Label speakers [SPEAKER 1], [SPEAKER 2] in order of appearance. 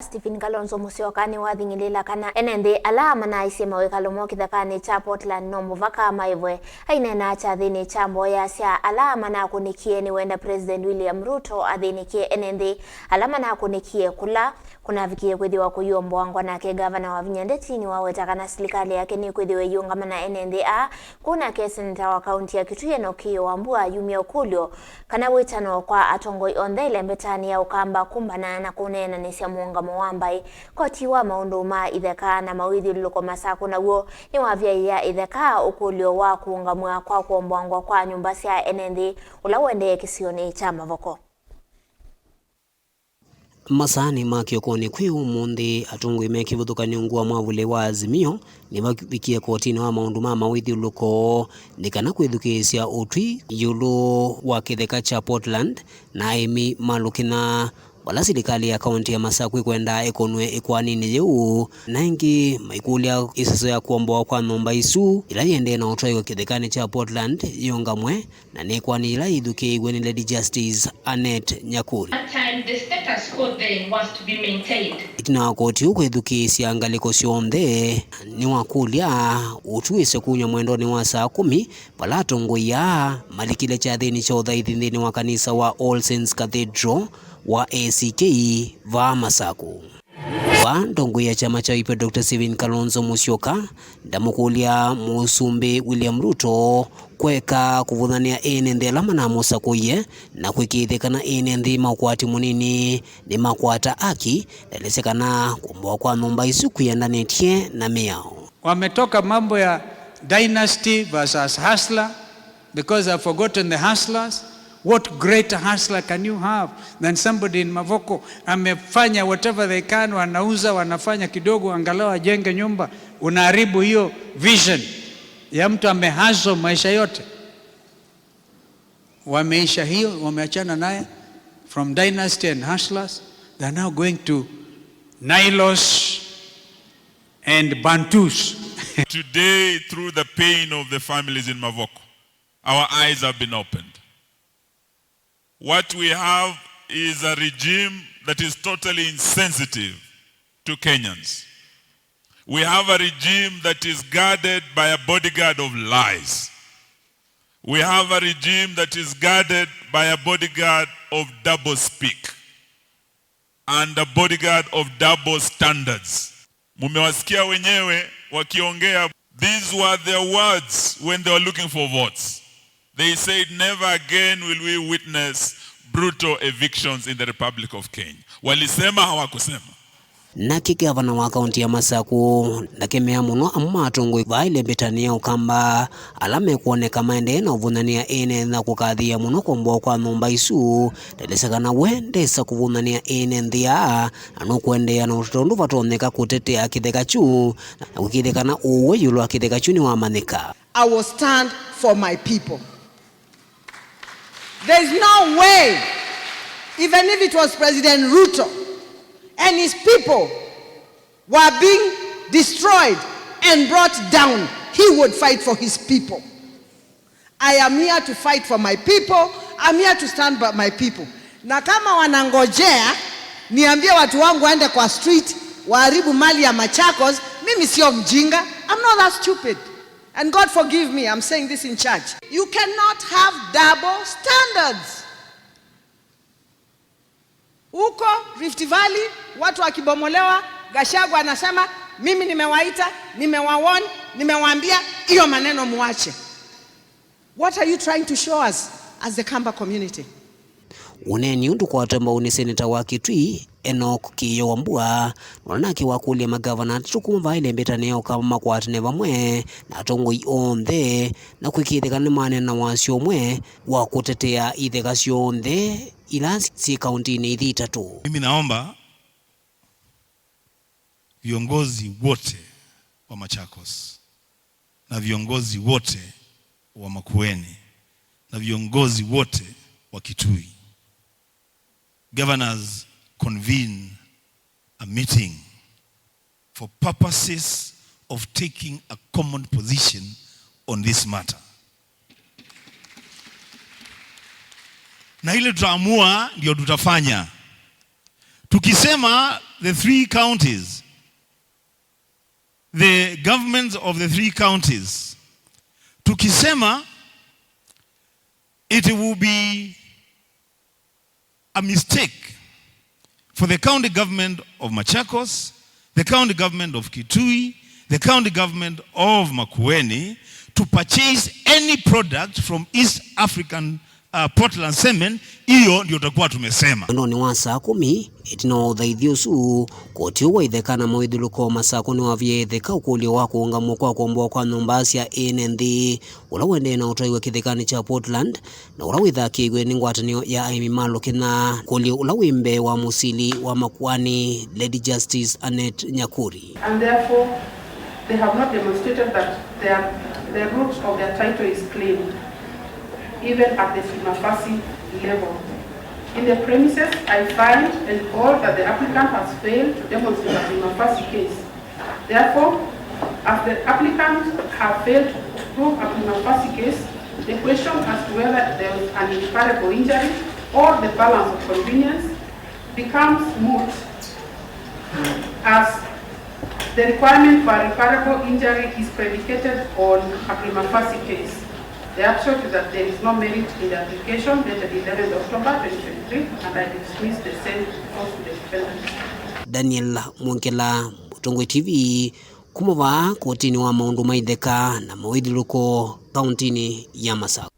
[SPEAKER 1] Wiper Kalonzo Musyoka niwathingilila kana enenthi ala manaisye mawikalomo kithekani cha Portland no muvaka Maivwe ainena cha thini cha mboya sya ala manakunikie niwenda President William Ruto athinikie enenthi ala manakunikie kula kunavikie kwithiwa kuyomboangwa nake ngavana Wavinya Ndeti niwaweta kana silikali yake ni kwithiwe uungamana enenthi kuna senator wa kaunti ya Kitui Nake wambua yumia Ukulyo kana witano kwa atongoi onthe lembetani ya ukamba kumbana na kunena nisya muungamw'e Koti wa maundu ma itheka na mawithiluko Masaku naguo ni wavyaia itheka Ukulyo wa kuungamw'e kwa kuomboangwa kwa nyumba sya enenthi ula wende kisioni cha mavoko.
[SPEAKER 2] Masani makiokoni kwi umuthi atungwi mekivuthukanio ngua mwavule wa Azimio ni vakikie kotini wa maundu ma mawithiluko ni kana kwithukisya utwi yulu wa kitheka cha Portland na imi malukina wala silikali ya kaunti ya Masaku Kwenda ikonwe ikwanini yeu na ingi maikulya isaso ya kuomboa kwa Momboi Usu ila yende na utwayo kithekani cha Portland uungamw'e na ni kwani ila ithuki when Lady Justice Anet Nyakuri.
[SPEAKER 3] At time the status quo then was to be maintained.
[SPEAKER 2] Itina koti ukwithuki sya ngaliko syonthe ni wakulya utuise kunywa mwendoni wa saa 10 pala atongoia malikile cha thini cha uthaithi nthini wa kanisa wa All Saints Cathedral wa ACK va Masaku. Wa Ndongoi ya chama cha Wiper Dr. Kalonzo Musyoka ndamukulya musumbi William Ruto kweka kuvuthania enenthi ala manamusakuie na kwikithikana enenthi maukwati munini ni makwata aki nalesekana kuomboa kwa Momboai Usu kwiandanĩtie na miao.
[SPEAKER 4] Wametoka mambo ya dynasty versus hustler because I've forgotten the hustlers. What greater hustler can you have than somebody in Mavoko amefanya whatever they can, wanauza wanafanya kidogo angalau ajenge nyumba. Unaharibu hiyo vision ya mtu amehaso maisha yote. Wameisha hiyo, wameachana naye from dynasty and hustlers. They are now going to Nilos and Bantus.
[SPEAKER 5] Today, through the pain of the families in Mavoko, our eyes have been opened. What we have is a regime that is totally insensitive to Kenyans. We have a regime that is guarded by a bodyguard of lies. We have a regime that is guarded by a bodyguard of double speak and a bodyguard of double standards. Mumewasikia wenyewe wakiongea. These were their words when they were looking for votes. They said, never again will we witness brutal evictions in the Republic of Kenya. Walisema hawakusema.
[SPEAKER 2] Nake gavana wa kaunti ya Masaku nakemea muno amma atongoi vaile betania ukamba alame kuoneka maende na uvunania ene na kukathia muno kuomboa kwa Momboai Usu ndeisakana we ndeisa kuvunania ene nthia anokwendea na utondu vatoneka kutetea kitheka chu na kukithekana uwe yulu wa kitheka chu ni wamanika.
[SPEAKER 6] I will stand for my people. There's no way, even if it was President Ruto and his people were being destroyed and brought down, he would fight for his people. I am here to fight for my people. I'm here to stand by my people. Na kama wanangojea niambie watu wangu waende kwa street waharibu mali ya Machakos, mimi sio mjinga. I'm not that stupid. And God forgive me, I'm saying this in church. You cannot have double standards. Huko Rift Valley, watu wakibomolewa, Gachagua anasema, mimi nimewaita, nimewawon, nimewaambia, hiyo maneno muache. What are you trying to show us as the Kamba community?
[SPEAKER 2] Uneni undu kwa watemba uni senator wa Kitui Kiyo wambua Nake wakulya magavana tukumva ile mbetani yao kama makwatine vamwe na atongoi onthe na kwikithekana manena wasyo mwe wa kutetea itheka syonthe ila si kauntini ithi itatu.
[SPEAKER 7] Mimi naomba viongozi wote wa Machakos na viongozi wote wa Makueni na viongozi wote wa Kitui, governors convene a meeting for purposes of taking a common position on this matter. Na ile tutaamua ndio tutafanya. Tukisema the three counties, the governments of the three counties, tukisema it will be a mistake for the county government of Machakos, the county government of Kitui, the county government of Makueni to purchase any product from East African Portland Semen. Hiyo ndio tutakuwa tumesema.
[SPEAKER 2] Ni wa saa 10 itino thaithio su Koti waithekana moithuluko Masaku Wavinya Ukulyo wa kuungamw'e kwa kombo kwa nyumba cia enenthi ula wende na utaiwe kithekani cha Portland na ula withakigwe ni ngwatanio ya imaive kina Ukulyo ula wimbe wa musili wa makwani Lady Justice Annette Nyakuri.
[SPEAKER 8] And therefore they have not demonstrated that the roots of their title is clean, even at the Simafasi level. In the premises, I find and hold that the applicant has failed to demonstrate a Simafasi case. Therefore, as the applicant have failed to prove a Simafasi case, the question as to whether there is an irreparable injury or the balance of convenience becomes moot, as the requirement for irreparable injury is predicated on a prima facie case. The upshot is that there is no merit in the application dated 11th October 2023, and I dismiss the same before the defendant.
[SPEAKER 2] Daniel Mwankela, Ndongoi TV, kumova kotini wa maundu maitheka na mawithuluko kauntini ya Masaku.